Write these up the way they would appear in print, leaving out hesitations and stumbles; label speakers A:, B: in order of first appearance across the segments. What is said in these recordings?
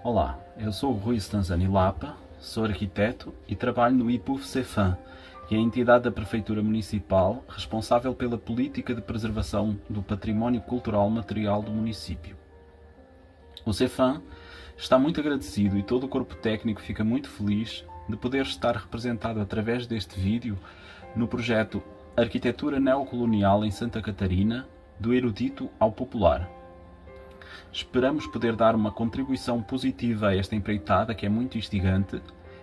A: Olá, eu sou o Rui Stanzani Lapa, sou arquiteto e trabalho no IPUF-CEFAM, que é a entidade da Prefeitura Municipal responsável pela política de preservação do património cultural material do município. O CEFAM está muito agradecido e todo o corpo técnico fica muito feliz de poder estar representado através deste vídeo no projeto Arquitetura Neocolonial em Santa Catarina, do erudito ao popular. Esperamos poder dar uma contribuição positiva a esta empreitada, que é muito instigante,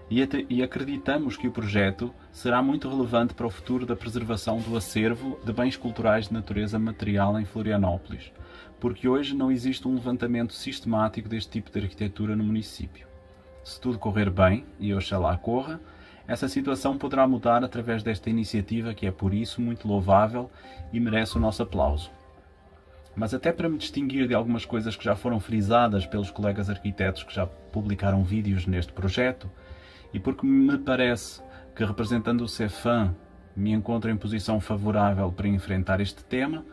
A: e acreditamos que o projeto será muito relevante para o futuro da preservação do acervo de bens culturais de natureza material em Florianópolis, porque hoje não existe um levantamento sistemático deste tipo de arquitetura no município. Se tudo correr bem, e oxalá corra, essa situação poderá mudar através desta iniciativa, que é por isso muito louvável e merece o nosso aplauso. Mas até para me distinguir de algumas coisas que já foram frisadas pelos colegas arquitetos que já publicaram vídeos neste projeto, e porque me parece que, representando o CEFAM, me encontro em posição favorável para enfrentar este tema,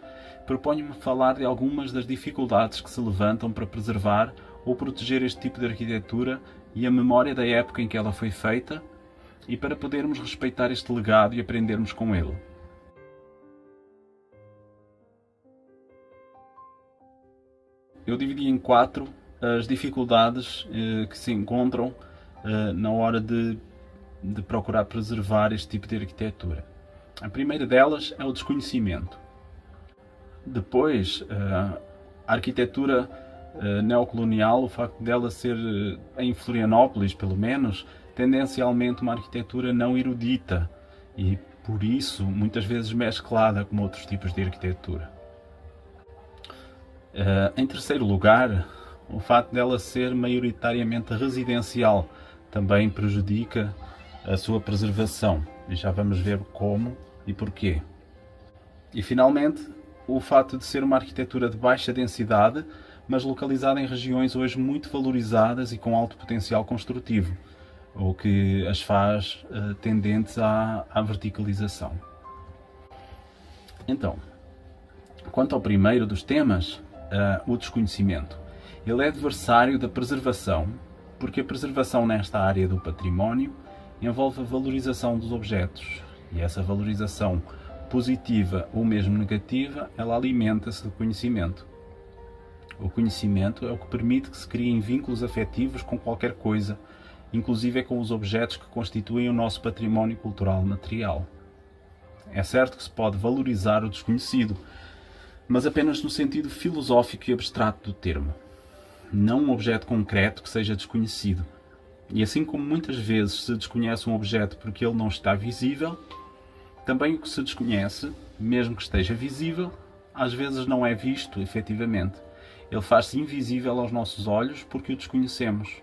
A: proponho-me falar de algumas das dificuldades que se levantam para preservar ou proteger este tipo de arquitetura e a memória da época em que ela foi feita, e para podermos respeitar este legado e aprendermos com ele. Eu dividi em 4 as dificuldades que se encontram na hora de procurar preservar este tipo de arquitetura. A primeira delas é o desconhecimento. Depois, a arquitetura neocolonial, o facto dela ser, em Florianópolis pelo menos, tendencialmente uma arquitetura não erudita e, por isso, muitas vezes mesclada com outros tipos de arquitetura. Em terceiro lugar, o facto dela ser maioritariamente residencial também prejudica a sua preservação, e já vamos ver como e porquê. E finalmente, o facto de ser uma arquitetura de baixa densidade, mas localizada em regiões hoje muito valorizadas e com alto potencial construtivo, o que as faz tendentes à verticalização. Então, quanto ao primeiro dos temas, o desconhecimento. Ele é adversário da preservação, porque a preservação nesta área do património envolve a valorização dos objetos, e essa valorização positiva ou mesmo negativa, ela alimenta-se do conhecimento. O conhecimento é o que permite que se criem vínculos afetivos com qualquer coisa, inclusive com os objetos que constituem o nosso património cultural material. É certo que se pode valorizar o desconhecido, mas apenas no sentido filosófico e abstrato do termo, não um objeto concreto que seja desconhecido. E assim como muitas vezes se desconhece um objeto porque ele não está visível, também o que se desconhece, mesmo que esteja visível, às vezes não é visto efetivamente. Ele faz-se invisível aos nossos olhos porque o desconhecemos.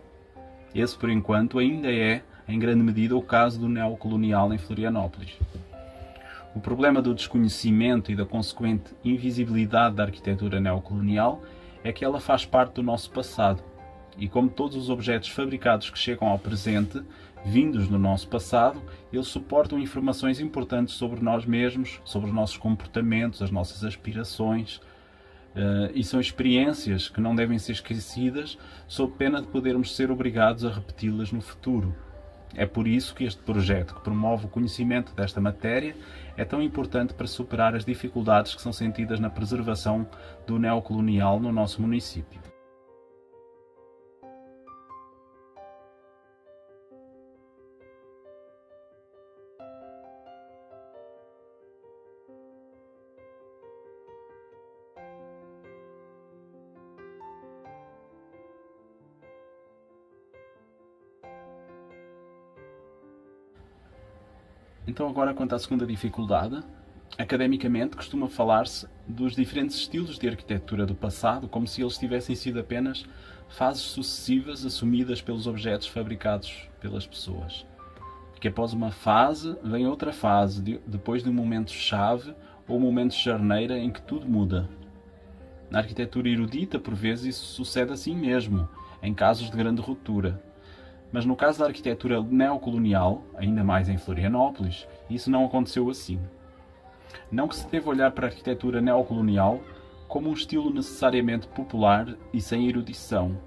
A: Esse, por enquanto, ainda é, em grande medida, o caso do neocolonial em Florianópolis. O problema do desconhecimento e da consequente invisibilidade da arquitetura neocolonial é que ela faz parte do nosso passado. E como todos os objetos fabricados que chegam ao presente, vindos do nosso passado, eles suportam informações importantes sobre nós mesmos, sobre os nossos comportamentos, as nossas aspirações, e são experiências que não devem ser esquecidas, sob pena de podermos ser obrigados a repeti-las no futuro. É por isso que este projeto, que promove o conhecimento desta matéria, é tão importante para superar as dificuldades que são sentidas na preservação do neocolonial no nosso município. Então agora, quanto à segunda dificuldade, academicamente costuma falar-se dos diferentes estilos de arquitetura do passado como se eles tivessem sido apenas fases sucessivas assumidas pelos objetos fabricados pelas pessoas. Que após uma fase vem outra fase, depois de um momento-chave ou momento charneira em que tudo muda. Na arquitetura erudita, por vezes, isso sucede assim mesmo, em casos de grande ruptura. Mas no caso da arquitetura neocolonial, ainda mais em Florianópolis, isso não aconteceu assim. Não que se deva olhar para a arquitetura neocolonial como um estilo necessariamente popular e sem erudição,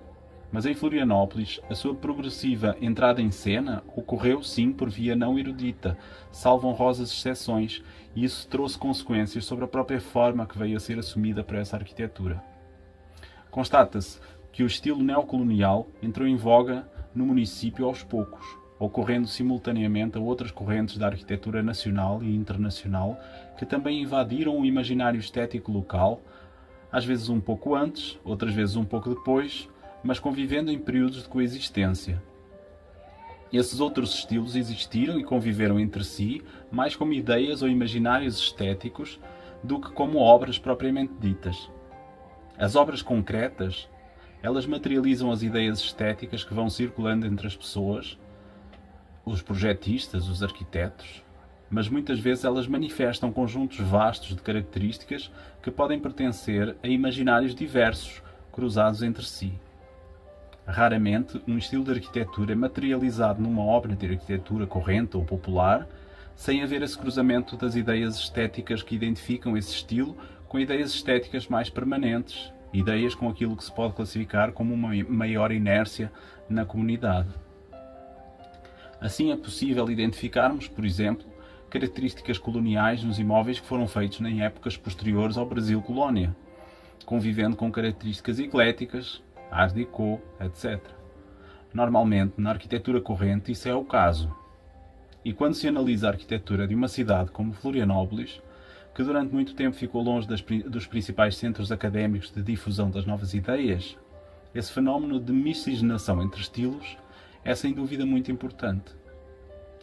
A: Mas em Florianópolis, a sua progressiva entrada em cena ocorreu sim por via não erudita, salvo honrosas exceções, e isso trouxe consequências sobre a própria forma que veio a ser assumida para essa arquitetura. Constata-se que o estilo neocolonial entrou em voga no município aos poucos, ocorrendo simultaneamente a outras correntes da arquitetura nacional e internacional que também invadiram o imaginário estético local, às vezes um pouco antes, outras vezes um pouco depois, mas convivendo em períodos de coexistência. Esses outros estilos existiram e conviveram entre si mais como ideias ou imaginários estéticos do que como obras propriamente ditas. As obras concretas, elas materializam as ideias estéticas que vão circulando entre as pessoas, os projetistas, os arquitetos, mas muitas vezes elas manifestam conjuntos vastos de características que podem pertencer a imaginários diversos, cruzados entre si. Raramente, um estilo de arquitetura é materializado numa obra de arquitetura corrente ou popular, sem haver esse cruzamento das ideias estéticas que identificam esse estilo com ideias estéticas mais permanentes, ideias com aquilo que se pode classificar como uma maior inércia na comunidade. Assim é possível identificarmos, por exemplo, características coloniais nos imóveis que foram feitos em épocas posteriores ao Brasil colónia, convivendo com características ecléticas, Art Deco, etc. Normalmente, na arquitetura corrente, isso é o caso. E quando se analisa a arquitetura de uma cidade como Florianópolis, que durante muito tempo ficou longe dos principais centros académicos de difusão das novas ideias, esse fenómeno de miscigenação entre estilos é sem dúvida muito importante.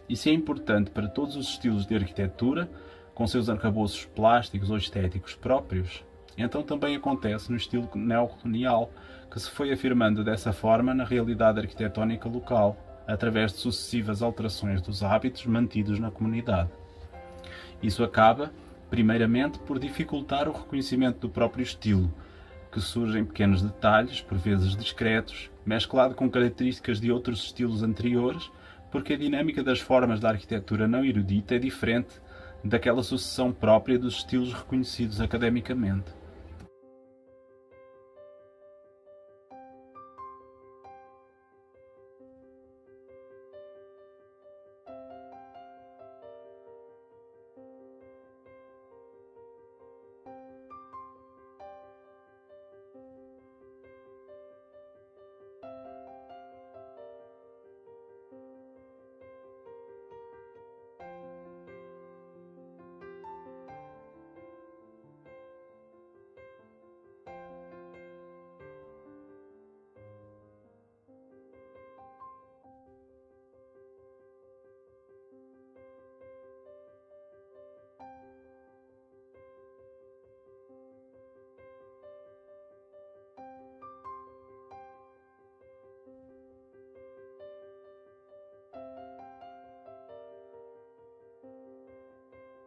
A: E se é importante para todos os estilos de arquitetura, com seus arcabouços plásticos ou estéticos próprios, então também acontece no estilo neocolonial, que se foi afirmando dessa forma na realidade arquitetónica local, através de sucessivas alterações dos hábitos mantidos na comunidade. Isso acaba, primeiramente, por dificultar o reconhecimento do próprio estilo, que surge em pequenos detalhes, por vezes discretos, mesclado com características de outros estilos anteriores, porque a dinâmica das formas da arquitetura não erudita é diferente daquela sucessão própria dos estilos reconhecidos academicamente.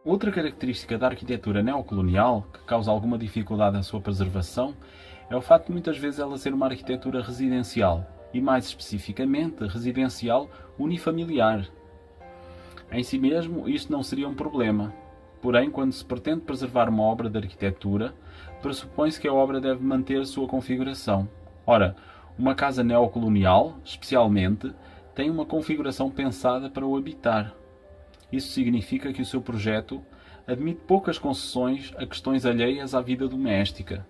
A: Outra característica da arquitetura neocolonial que causa alguma dificuldade à sua preservação é o facto de muitas vezes ela ser uma arquitetura residencial e, mais especificamente, residencial unifamiliar. Em si mesmo, isto não seria um problema. Porém, quando se pretende preservar uma obra de arquitetura, pressupõe-se que a obra deve manter sua configuração. Ora, uma casa neocolonial, especialmente, tem uma configuração pensada para o habitar. Isso significa que o seu projeto admite poucas concessões a questões alheias à vida doméstica.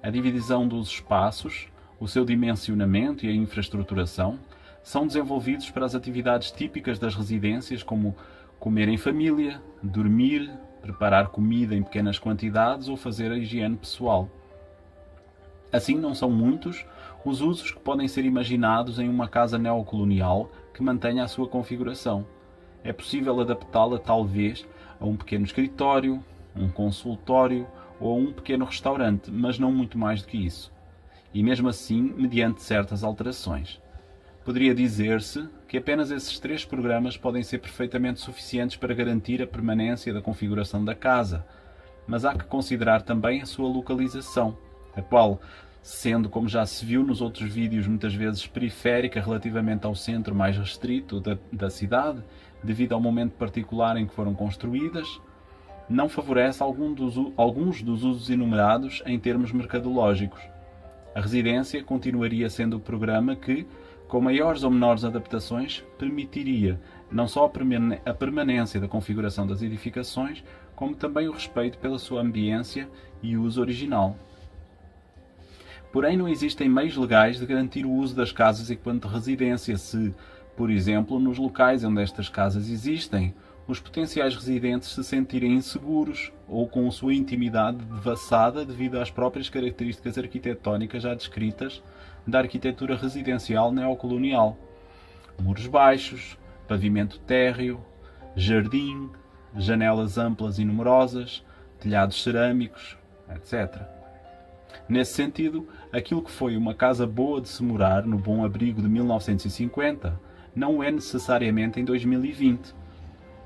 A: A divisão dos espaços, o seu dimensionamento e a infraestruturação são desenvolvidos para as atividades típicas das residências, como comer em família, dormir, preparar comida em pequenas quantidades ou fazer a higiene pessoal. Assim, não são muitos os usos que podem ser imaginados em uma casa neocolonial que mantenha a sua configuração. É possível adaptá-la, talvez, a um pequeno escritório, um consultório ou a um pequeno restaurante, mas não muito mais do que isso. E mesmo assim, mediante certas alterações. Poderia dizer-se que apenas esses 3 programas podem ser perfeitamente suficientes para garantir a permanência da configuração da casa, mas há que considerar também a sua localização, a qual, sendo, como já se viu nos outros vídeos, muitas vezes periférica relativamente ao centro mais restrito da cidade, devido ao momento particular em que foram construídas, não favorece alguns dos usos enumerados em termos mercadológicos. A residência continuaria sendo o programa que, com maiores ou menores adaptações, permitiria não só a permanência da configuração das edificações, como também o respeito pela sua ambiência e uso original. Porém, não existem meios legais de garantir o uso das casas enquanto residência se, por exemplo, nos locais onde estas casas existem, os potenciais residentes se sentirem inseguros ou com sua intimidade devassada devido às próprias características arquitetónicas já descritas da arquitetura residencial neocolonial. Muros baixos, pavimento térreo, jardim, janelas amplas e numerosas, telhados cerâmicos, etc. Nesse sentido, aquilo que foi uma casa boa de se morar no Bom Abrigo de 1950 não é necessariamente em 2020.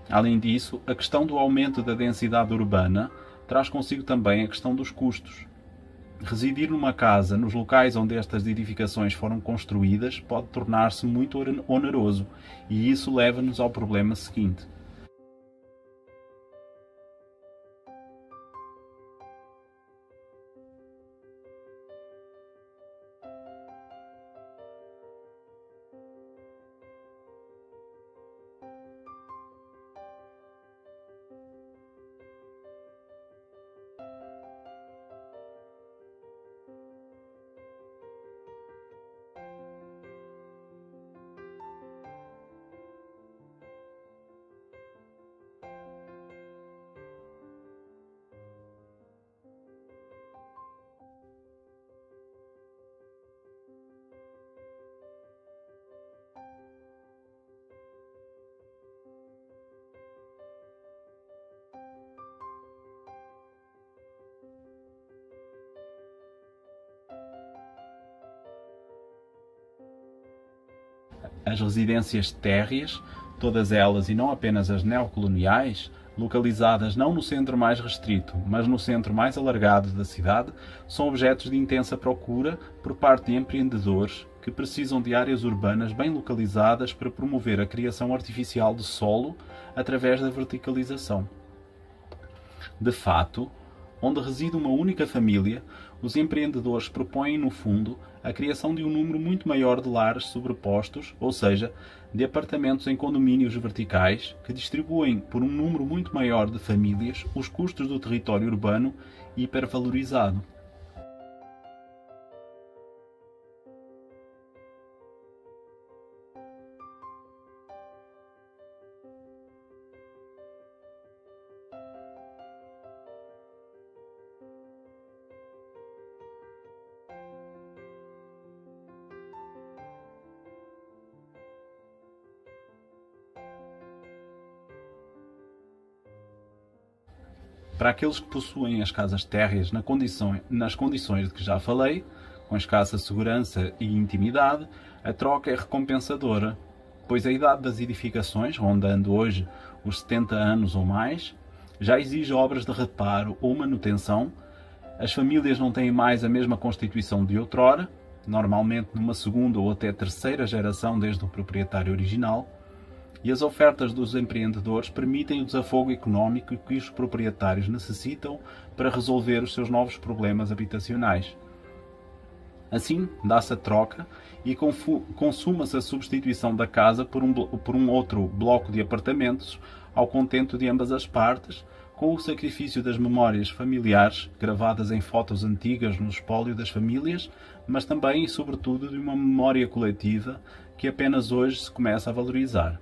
A: Além disso, a questão do aumento da densidade urbana traz consigo também a questão dos custos. Residir numa casa nos locais onde estas edificações foram construídas pode tornar-se muito oneroso, e isso leva-nos ao problema seguinte. As residências térreas, todas elas e não apenas as neocoloniais, localizadas não no centro mais restrito, mas no centro mais alargado da cidade, são objetos de intensa procura por parte de empreendedores que precisam de áreas urbanas bem localizadas para promover a criação artificial de solo através da verticalização. De fato, onde reside uma única família, os empreendedores propõem, no fundo, a criação de um número muito maior de lares sobrepostos, ou seja, de apartamentos em condomínios verticais, que distribuem por um número muito maior de famílias os custos do território urbano hipervalorizado. Para aqueles que possuem as casas térreas nas condições de que já falei, com escassa segurança e intimidade, a troca é recompensadora, pois a idade das edificações, rondando hoje os 70 anos ou mais, já exige obras de reparo ou manutenção, as famílias não têm mais a mesma constituição de outrora, normalmente numa segunda ou até terceira geração desde o proprietário original, e as ofertas dos empreendedores permitem o desafogo económico que os proprietários necessitam para resolver os seus novos problemas habitacionais. Assim, dá-se a troca e consuma-se a substituição da casa por um outro bloco de apartamentos ao contento de ambas as partes, com o sacrifício das memórias familiares gravadas em fotos antigas no espólio das famílias, mas também e sobretudo de uma memória coletiva que apenas hoje se começa a valorizar.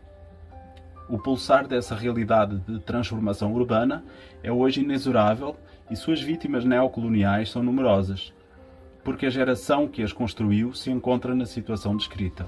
A: O pulsar dessa realidade de transformação urbana é hoje inexorável e suas vítimas neocoloniais são numerosas, porque a geração que as construiu se encontra na situação descrita.